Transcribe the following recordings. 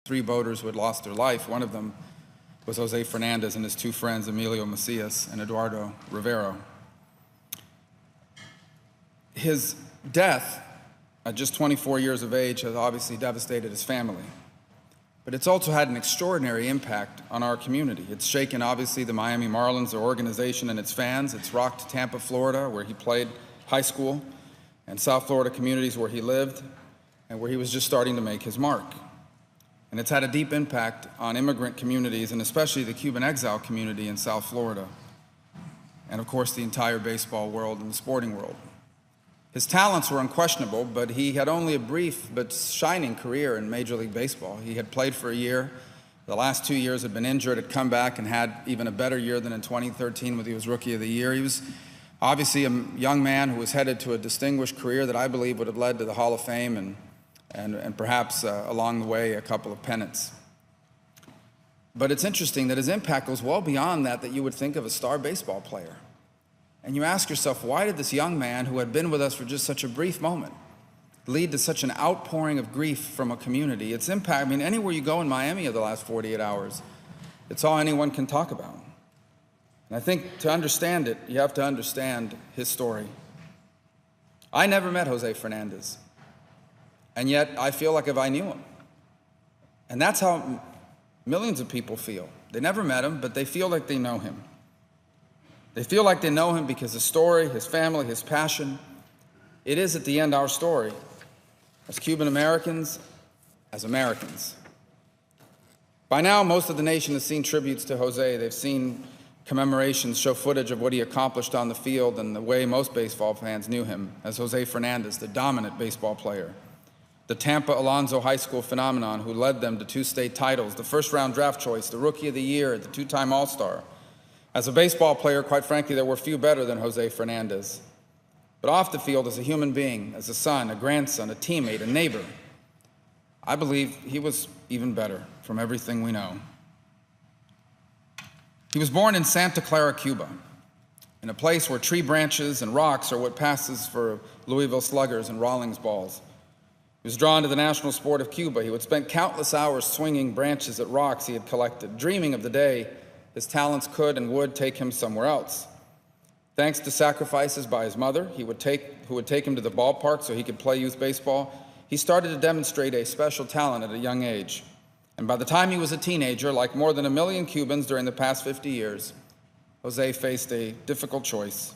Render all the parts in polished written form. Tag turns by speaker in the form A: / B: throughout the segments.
A: three boaters who had lost their life. One of them was Jose Fernandez and his two friends, Emilio Macias and Eduardo Rivero. His death at just 24 years of age has obviously devastated his family, but it's also had an extraordinary impact on our community. It's shaken, obviously, the Miami Marlins, their organization, and its fans. It's rocked Tampa, Florida, where he played high school, and South Florida communities where he lived and where he was just starting to make his mark. And it's had a deep impact on immigrant communities, and especially the Cuban exile community in South Florida, and of course the entire baseball world and the sporting world. His talents were unquestionable, but he had only a brief but shining career in Major League Baseball. He had played for a year. The last 2 years had been injured, had come back and had even a better year than in 2013 when he was Rookie of the Year. He was obviously a young man who was headed to a distinguished career that I believe would have led to the Hall of Fame and perhaps along the way a couple of pennants. But it's interesting that his impact goes well beyond that you would think of a star baseball player. And you ask yourself, why did this young man who had been with us for just such a brief moment lead to such an outpouring of grief from a community? Its impact, I mean, anywhere you go in Miami of the last 48 hours, it's all anyone can talk about. And I think to understand it, you have to understand his story. I never met Jose Fernandez, and yet I feel like if I knew him. And that's how millions of people feel. They never met him, but they feel like they know him. They feel like they know him because his story, his family, his passion, it is at the end our story as Cuban Americans, as Americans. By now, most of the nation has seen tributes to Jose. They've seen commemorations show footage of what he accomplished on the field and the way most baseball fans knew him as Jose Fernandez, the dominant baseball player, the Tampa Alonzo High School phenomenon who led them to 2 state titles, the first-round draft choice, the Rookie of the Year, the 2-time All-Star. As a baseball player, quite frankly, there were few better than Jose Fernandez. But off the field, as a human being, as a son, a grandson, a teammate, a neighbor, I believe he was even better from everything we know. He was born in Santa Clara, Cuba, in a place where tree branches and rocks are what passes for Louisville Sluggers and Rawlings balls. He was drawn to the national sport of Cuba. He would spend countless hours swinging branches at rocks he had collected, dreaming of the day his talents could and would take him somewhere else. Thanks to sacrifices by his mother, who would take him to the ballpark so he could play youth baseball, he started to demonstrate a special talent at a young age. And by the time he was a teenager, like more than 1 million Cubans during the past 50 years, Jose faced a difficult choice.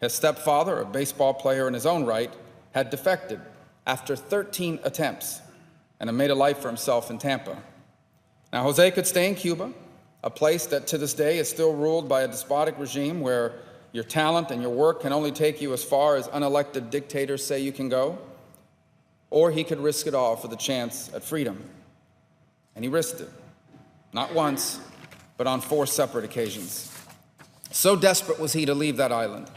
A: His stepfather, a baseball player in his own right, had defected after 13 attempts and had made a life for himself in Tampa. Now, Jose could stay in Cuba, a place that to this day is still ruled by a despotic regime where your talent and your work can only take you as far as unelected dictators say you can go, or he could risk it all for the chance at freedom. And he risked it, not once, but on 4 separate occasions. So desperate was he to leave that island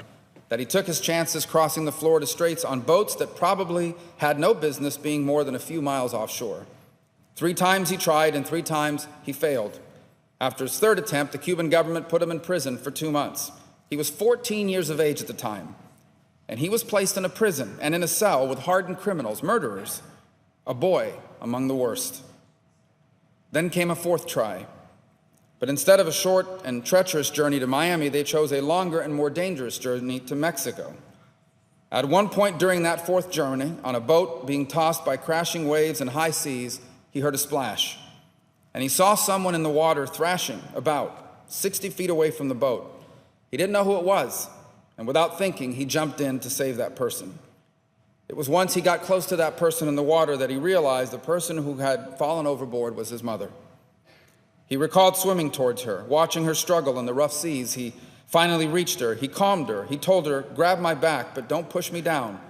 A: that he took his chances crossing the Florida Straits on boats that probably had no business being more than a few miles offshore. 3 times he tried, and 3 times he failed. After his 3rd attempt, the Cuban government put him in prison for 2 months. He was 14 years of age at the time, and he was placed in a prison and in a cell with hardened criminals, murderers, a boy among the worst. Then came a 4th try, but instead of a short and treacherous journey to Miami, they chose a longer and more dangerous journey to Mexico. At one point during that 4th journey, on a boat being tossed by crashing waves and high seas, he heard a splash. And he saw someone in the water thrashing about 60 feet away from the boat. He didn't know who it was, and without thinking, he jumped in to save that person. It was once he got close to that person in the water that he realized the person who had fallen overboard was his mother. He recalled swimming towards her, watching her struggle in the rough seas. He finally reached her. He calmed her. He told her, "Grab my back, but don't push me down.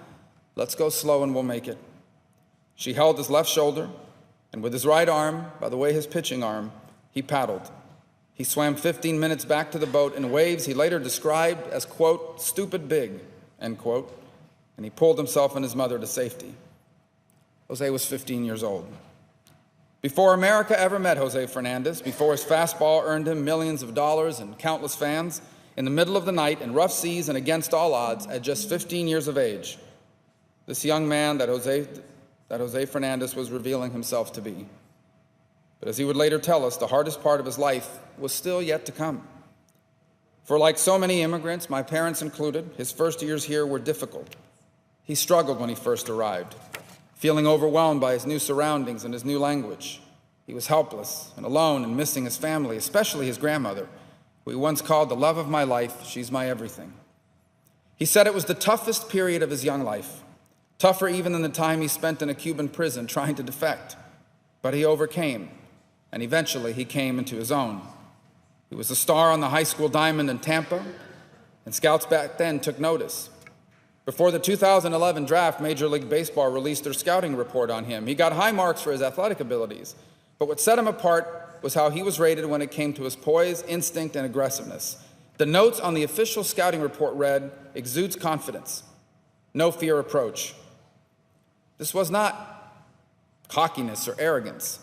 A: Let's go slow and we'll make it." She held his left shoulder, and with his right arm, by the way his pitching arm, he paddled. He swam 15 minutes back to the boat in waves he later described as, quote, "stupid big," end quote, and he pulled himself and his mother to safety. Jose was 15 years old. Before America ever met Jose Fernandez, before his fastball earned him millions of dollars and countless fans, in the middle of the night, in rough seas and against all odds, at just 15 years of age, this young man that Jose Fernandez was revealing himself to be. But as he would later tell us, the hardest part of his life was still yet to come. For like so many immigrants, my parents included, his first years here were difficult. He struggled when he first arrived, feeling overwhelmed by his new surroundings and his new language. He was helpless and alone and missing his family, especially his grandmother, who he once called the love of my life. She's my everything. He said it was the toughest period of his young life, tougher even than the time he spent in a Cuban prison trying to defect. But he overcame, and eventually he came into his own. He was a star on the high school diamond in Tampa, and scouts back then took notice. Before the 2011 draft, Major League Baseball released their scouting report on him. He got high marks for his athletic abilities, but what set him apart was how he was rated when it came to his poise, instinct, and aggressiveness. The notes on the official scouting report read, "Exudes confidence, no fear approach." This was not cockiness or arrogance.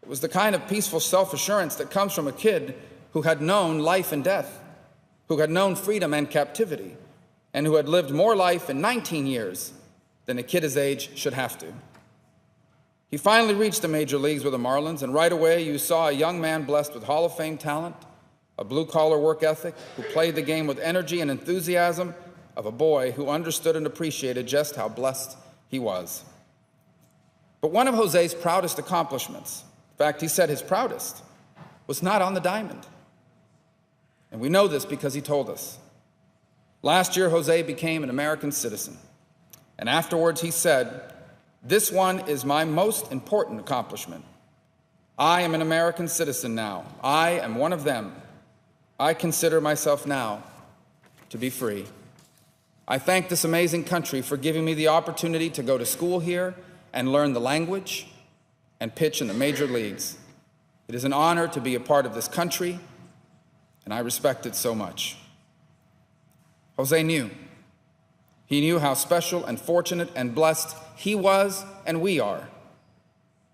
A: It was the kind of peaceful self-assurance that comes from a kid who had known life and death, who had known freedom and captivity, and who had lived more life in 19 years than a kid his age should have to. He finally reached the major leagues with the Marlins, and right away you saw a young man blessed with Hall of Fame talent, a blue-collar work ethic, who played the game with energy and enthusiasm of a boy who understood and appreciated just how blessed he was. But one of Jose's proudest accomplishments, in fact, he said his proudest, was not on the diamond. And we know this because he told us. Last year, Jose became an American citizen. And afterwards, he said, "This one is my most important accomplishment. I am an American citizen now. I am one of them. I consider myself now to be free. I thank this amazing country for giving me the opportunity to go to school here and learn the language and pitch in the major leagues. It is an honor to be a part of this country, and I respect it so much." Jose knew. He knew how special and fortunate and blessed he was and we are.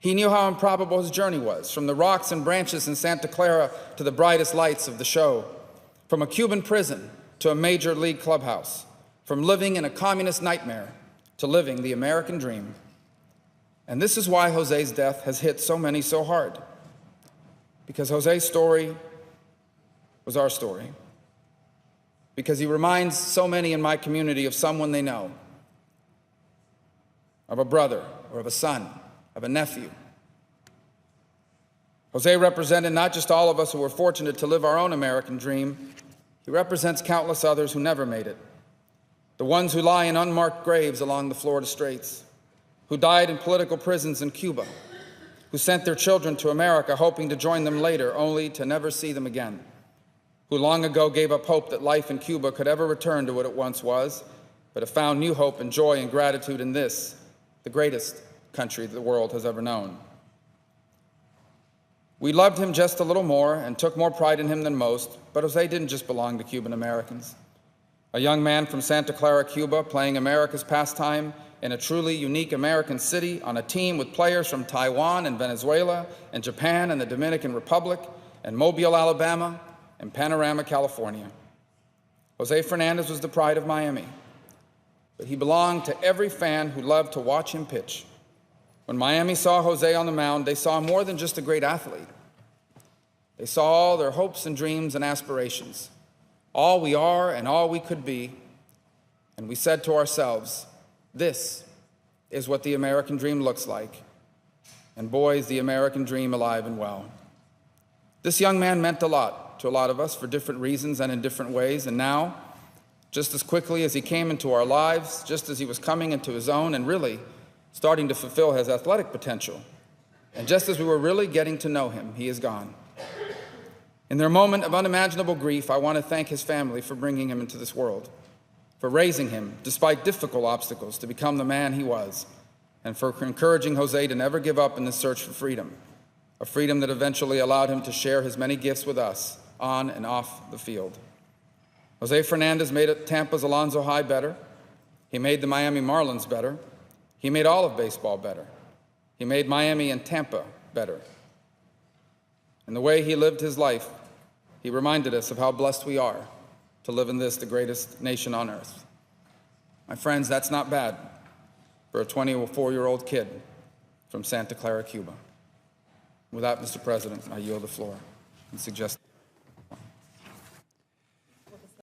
A: He knew how improbable his journey was, from the rocks and branches in Santa Clara to the brightest lights of the show, from a Cuban prison to a major league clubhouse, from living in a communist nightmare to living the American dream. And this is why Jose's death has hit so many so hard. Because Jose's story was our story. Because he reminds so many in my community of someone they know, of a brother or of a son, of a nephew. Jose represented not just all of us who were fortunate to live our own American dream, he represents countless others who never made it. The ones who lie in unmarked graves along the Florida Straits, who died in political prisons in Cuba, who sent their children to America hoping to join them later, only to never see them again, who long ago gave up hope that life in Cuba could ever return to what it once was, but have found new hope and joy and gratitude in this, the greatest country the world has ever known. We loved him just a little more and took more pride in him than most, but Jose didn't just belong to Cuban Americans. A young man from Santa Clara, Cuba, playing America's pastime in a truly unique American city on a team with players from Taiwan and Venezuela and Japan and the Dominican Republic and Mobile, Alabama, and Panorama, California. Jose Fernandez was the pride of Miami, but he belonged to every fan who loved to watch him pitch. When Miami saw Jose on the mound, they saw more than just a great athlete. They saw all their hopes and dreams and aspirations, all we are and all we could be, and we said to ourselves, this is what the American dream looks like, and boy, is the American dream alive and well. This young man meant a lot to a lot of us for different reasons and in different ways, and now, just as quickly as he came into our lives, just as he was coming into his own and really starting to fulfill his athletic potential, and just as we were really getting to know him, he is gone. In their moment of unimaginable grief, I want to thank his family for bringing him into this world, for raising him, despite difficult obstacles, to become the man he was, and for encouraging Jose to never give up in the search for freedom, a freedom that eventually allowed him to share his many gifts with us, on and off the field. Jose Fernandez made Tampa's Alonzo High better. He made the Miami Marlins better. He made all of baseball better. He made Miami and Tampa better. And the way he lived his life, he reminded us of how blessed we are to live in this, the greatest nation on earth. My friends, that's not bad for a 24-year-old kid from Santa Clara, Cuba. With that, Mr. President, I yield the floor and suggest.